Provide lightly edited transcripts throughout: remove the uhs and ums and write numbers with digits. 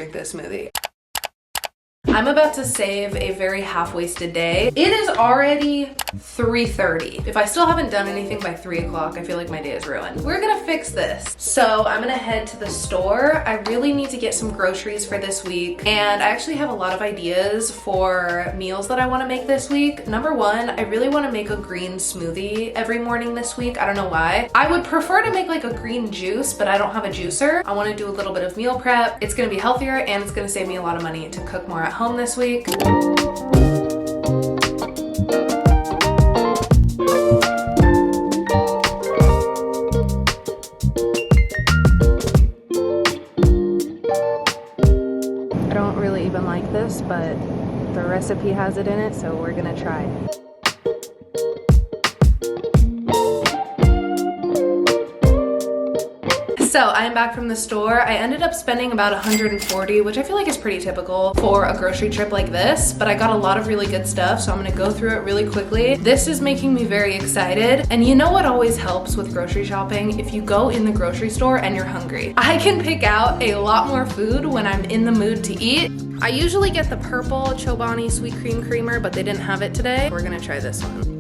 drink this smoothie. I'm about to save a very half-wasted day. It is already 3:30. If I still haven't done anything by 3 o'clock, I feel like my day is ruined. We're gonna fix this. So I'm gonna head to the store. I really need to get some groceries for this week. And I actually have a lot of ideas for meals that I wanna make this week. Number one, I really wanna make a green smoothie every morning this week. I don't know why. I would prefer to make like a green juice, but I don't have a juicer. I wanna do a little bit of meal prep. It's gonna be healthier and it's gonna save me a lot of money to cook more at home this week. I don't really even like this, but the recipe has it in it, so we're gonna try it. So I am back from the store. I ended up spending about $140, which I feel like is pretty typical for a grocery trip like this, but I got a lot of really good stuff, so I'm gonna go through it really quickly. This is making me very excited. And you know what always helps with grocery shopping? If you go in the grocery store and you're hungry. I can pick out a lot more food when I'm in the mood to eat. I usually get the purple Chobani sweet cream creamer, but they didn't have it today. We're gonna try this one.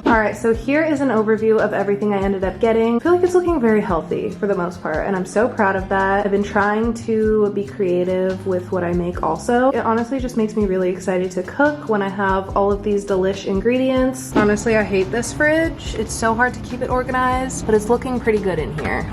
All right, so here is an overview of everything I ended up getting. I feel like it's looking very healthy for the most part, and I'm so proud of that. I've been trying to be creative with what I make also. It honestly just makes me really excited to cook when I have all of these delish ingredients. Honestly, I hate this fridge. It's so hard to keep it organized, but it's looking pretty good in here.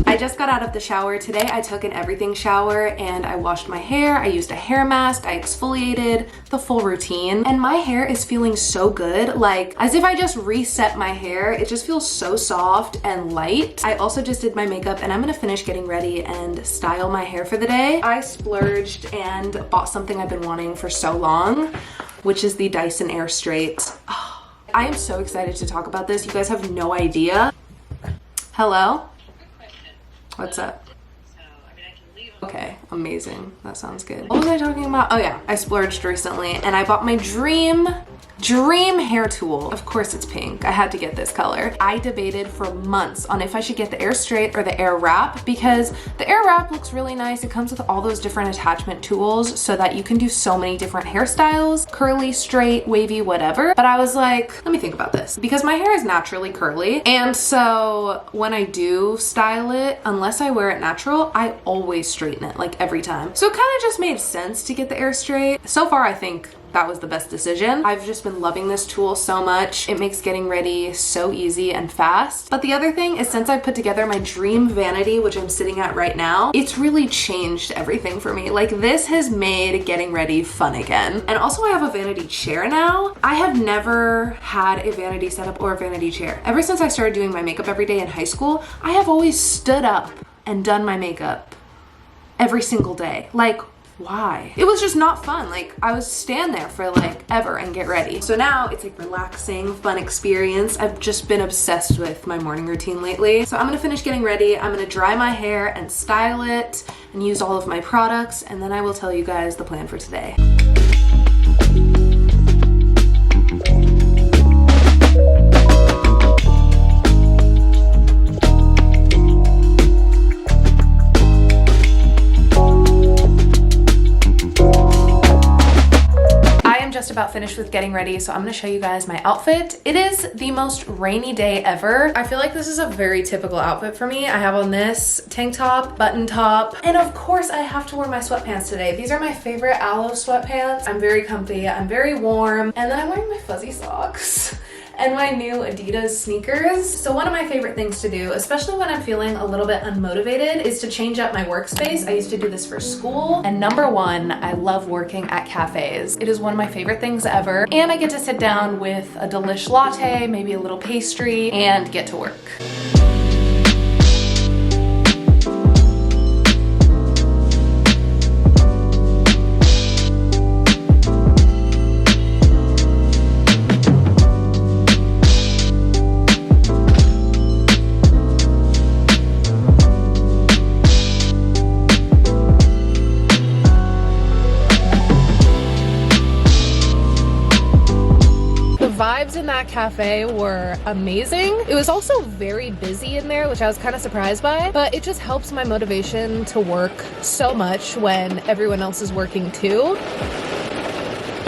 I just got out of the shower. Today I took an everything shower and I washed my hair. I used a hair mask. I exfoliated, the full routine. And my hair is feeling so good, like as if I just reset my hair. It just feels so soft and light. I also just did my makeup and I'm gonna finish getting ready and style my hair for the day. I splurged and bought something I've been wanting for so long, which is the Dyson Air Straight. Oh, I am so excited to talk about this. You guys have no idea. Hello? What's up? Okay, amazing. That sounds good. What was I talking about? Oh yeah, I splurged recently and I bought my dream hair tool. Of course it's pink. I had to get this color. I debated for months on if I should get the Air Straight or the Air Wrap because the Air Wrap looks really nice. It comes with all those different attachment tools so that you can do so many different hairstyles, curly, straight, wavy, whatever. But I was like, let me think about this because my hair is naturally curly. And so when I do style it, unless I wear it natural, I always straighten it like every time. So it kind of just made sense to get the Air Straight. So far, I think that was the best decision. I've just been loving this tool so much. It makes getting ready so easy and fast. But the other thing is since I put together my dream vanity, which I'm sitting at right now, it's really changed everything for me. Like this has made getting ready fun again. And also I have a vanity chair now. I have never had a vanity setup or a vanity chair. Ever since I started doing my makeup every day in high school, I have always stood up and done my makeup every single day. Like, why? It was just not fun. Like I would stand there for like ever and get ready. So now it's like relaxing, fun experience. I've just been obsessed with my morning routine lately. So I'm gonna finish getting ready. I'm gonna dry my hair and style it and use all of my products. And then I will tell you guys the plan for today. About finished with getting ready, so I'm gonna show you guys my outfit. It is the most rainy day ever. I feel like this is a very typical outfit for me. I have on this tank top, button top, and of course I have to wear my sweatpants today. These are my favorite Aloe sweatpants. I'm very comfy, I'm very warm, and then I'm wearing my fuzzy socks and my new Adidas sneakers. So one of my favorite things to do, especially when I'm feeling a little bit unmotivated, is to change up my workspace. I used to do this for school. And number one, I love working at cafes. It is one of my favorite things ever. And I get to sit down with a delish latte, maybe a little pastry, and get to work. that cafe were amazing. It was also very busy in there, which I was kind of surprised by, but it just helps my motivation to work so much when everyone else is working too.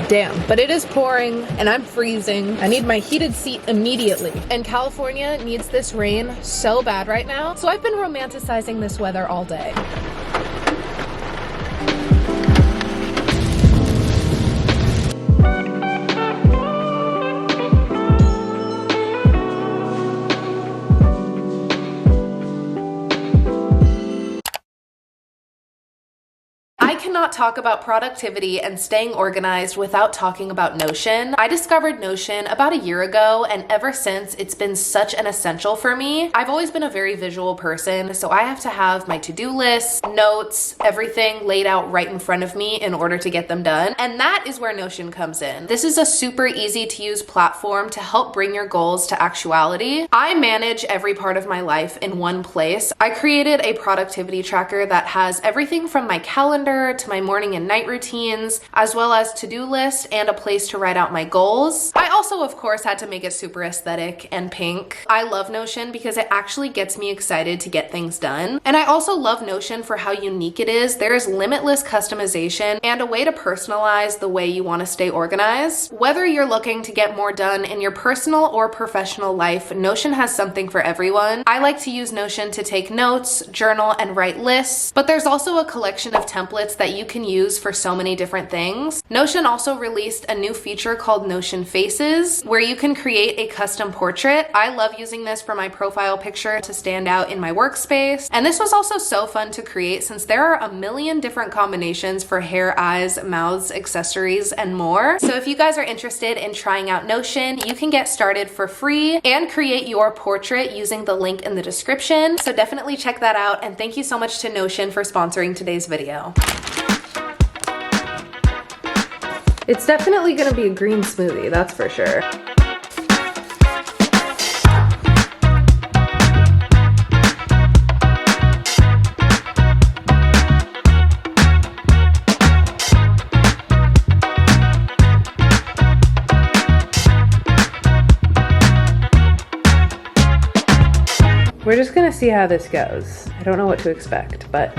Damn, but it is pouring and I'm freezing. I need my heated seat immediately. And California needs this rain so bad right now, so I've been romanticizing this weather all day. I cannot talk about productivity and staying organized without talking about Notion. I discovered Notion about a year ago, and ever since it's been such an essential for me. I've always been a very visual person, so I have to have my to-do lists, notes, everything laid out right in front of me in order to get them done. And that is where Notion comes in. This is a super easy to use platform to help bring your goals to actuality. I manage every part of my life in one place. I created a productivity tracker that has everything from my calendar to my morning and night routines, as well as to-do list and a place to write out my goals. I also, of course, had to make it super aesthetic and pink. I love Notion because it actually gets me excited to get things done. And I also love Notion for how unique it is. There is limitless customization and a way to personalize the way you want to stay organized. Whether you're looking to get more done in your personal or professional life, Notion has something for everyone. I like to use Notion to take notes, journal, and write lists, but there's also a collection of templates that you can use for so many different things. Notion also released a new feature called Notion Faces, where you can create a custom portrait. I love using this for my profile picture to stand out in my workspace. And this was also so fun to create since there are a million different combinations for hair, eyes, mouths, accessories, and more. So if you guys are interested in trying out Notion, you can get started for free and create your portrait using the link in the description. So definitely check that out. And thank you so much to Notion for sponsoring today's video. It's definitely gonna be a green smoothie, that's for sure. We're just gonna see how this goes. I don't know what to expect, but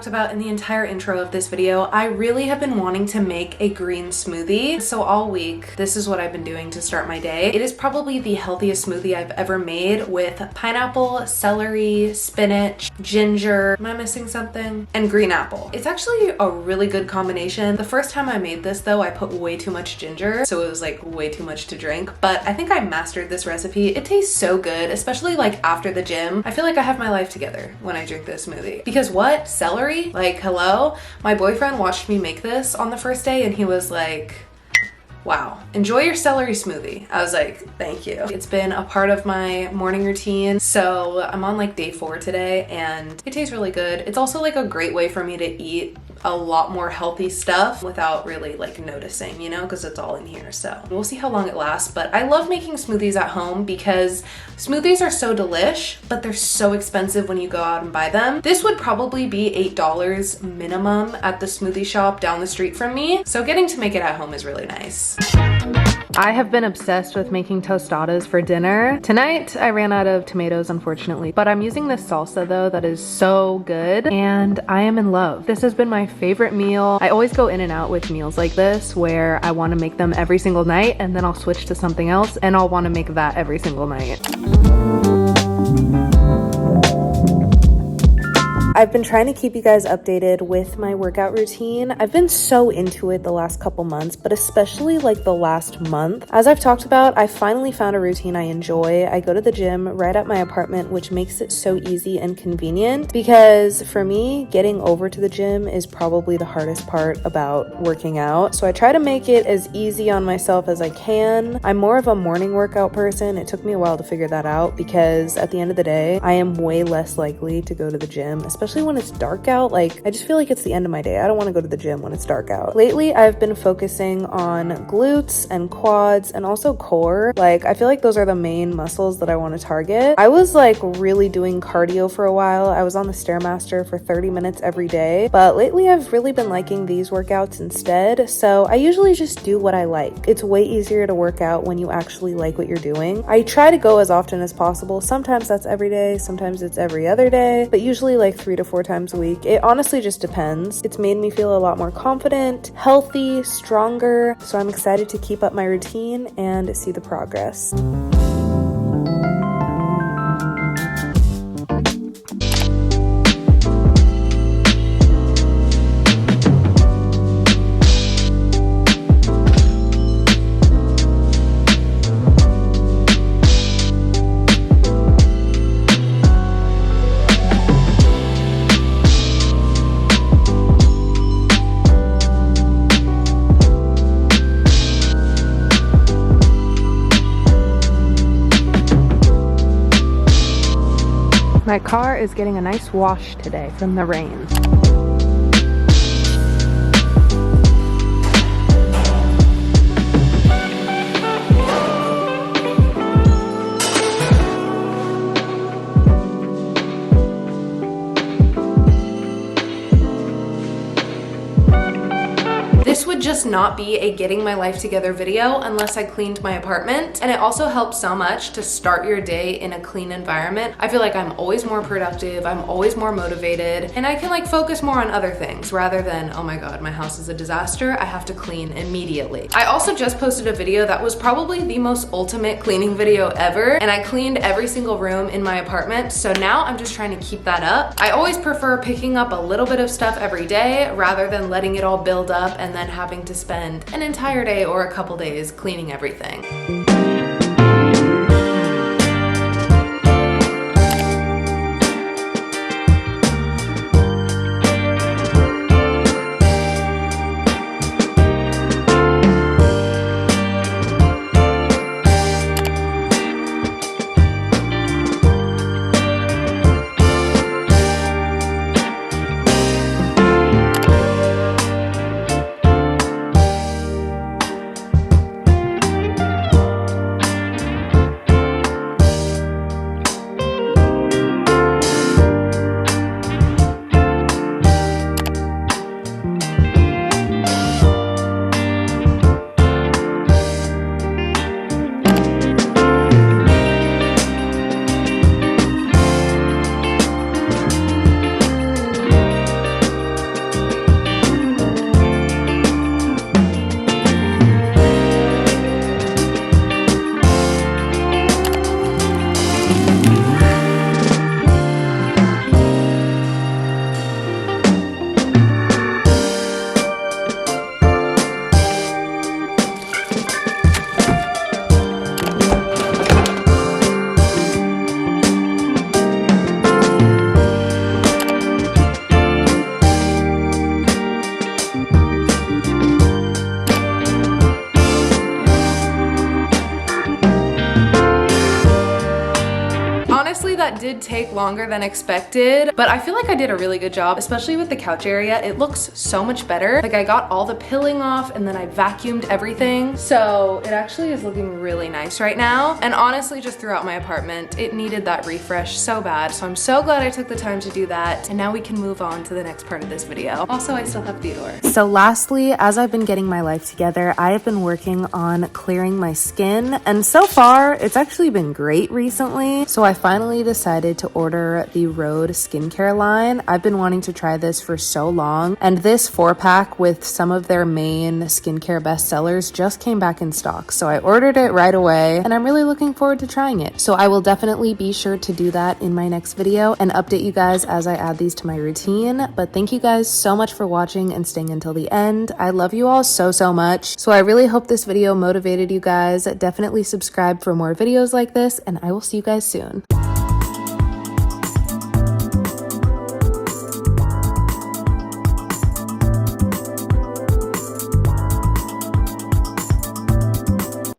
about in the entire intro of this video, I really have been wanting to make a green smoothie. So all week, this is what I've been doing to start my day. It is probably the healthiest smoothie I've ever made with pineapple, celery, spinach, ginger, am I missing something? And green apple. It's actually a really good combination. The first time I made this though, I put way too much ginger, so it was like way too much to drink, but I think I mastered this recipe. It tastes so good, especially like after the gym. I feel like I have my life together when I drink this smoothie. Because what? Celery? Like, hello? My boyfriend watched me make this on the first day and he was like, wow, enjoy your celery smoothie. I was like, thank you. It's been a part of my morning routine. So I'm on like day 4 today and it tastes really good. It's also like a great way for me to eat a lot more healthy stuff without really like noticing, you know, because it's all in here. So we'll see how long it lasts. But I love making smoothies at home because smoothies are so delish, but they're so expensive when you go out and buy them. This would probably be $8 minimum at the smoothie shop down the street from me. So getting to make it at home is really nice. I have been obsessed with making tostadas for dinner. Tonight, I ran out of tomatoes, unfortunately, but I'm using this salsa though that is so good and I am in love. This has been my favorite meal. I always go in and out with meals like this where I want to make them every single night and then I'll switch to something else and I'll want to make that every single night. I've been trying to keep you guys updated with my workout routine. I've been so into it the last couple months, but especially like the last month. As I've talked about, I finally found a routine I enjoy. I go to the gym right at my apartment, which makes it so easy and convenient because for me, getting over to the gym is probably the hardest part about working out. So I try to make it as easy on myself as I can. I'm more of a morning workout person. It took me a while to figure that out because at the end of the day, I am way less likely to go to the gym, especially especially when it's dark out. Like, I just feel like it's the end of my day. I don't want to go to the gym when it's dark out. Lately, I've been focusing on glutes and quads and also core. Like, I feel like those are the main muscles that I want to target. I was like really doing cardio for a while. I was on the Stairmaster for 30 minutes every day, but lately I've really been liking these workouts instead. So I usually just do what I like. It's way easier to work out when you actually like what you're doing. I try to go as often as possible. Sometimes that's every day, sometimes it's every other day, but usually like 3 to 4 times a week. It honestly just depends. It's made me feel a lot more confident, healthy, stronger. So I'm excited to keep up my routine and see the progress. My car is getting a nice wash today from the rain. This would just not be a getting my life together video unless I cleaned my apartment. And it also helps so much to start your day in a clean environment. I feel like I'm always more productive, I'm always more motivated, and I can like focus more on other things rather than, oh my God, my house is a disaster, I have to clean immediately. I also just posted a video that was probably the most ultimate cleaning video ever, and I cleaned every single room in my apartment. So now I'm just trying to keep that up. I always prefer picking up a little bit of stuff every day rather than letting it all build up and then having to spend an entire day or a couple days cleaning everything. That did take longer than expected, but I feel like I did a really good job, especially with the couch area. It looks so much better. Like, I got all the pilling off and then I vacuumed everything. So it actually is looking really nice right now. And honestly, just throughout my apartment, it needed that refresh so bad. So I'm so glad I took the time to do that. And now we can move on to the next part of this video. Also, I still have Theodore. So lastly, as I've been getting my life together, I have been working on clearing my skin. And so far, it's actually been great recently. So I finally decided to order the Rhode skincare line. I've been wanting to try this for so long, and this 4-pack with some of their main skincare bestsellers just came back in stock. So I ordered it right away, and I'm really looking forward to trying it. So I will definitely be sure to do that in my next video and update you guys as I add these to my routine. But thank you guys so much for watching and staying until the end. I love you all so much. So I really hope this video motivated you guys. Definitely subscribe for more videos like this, and I will see you guys soon.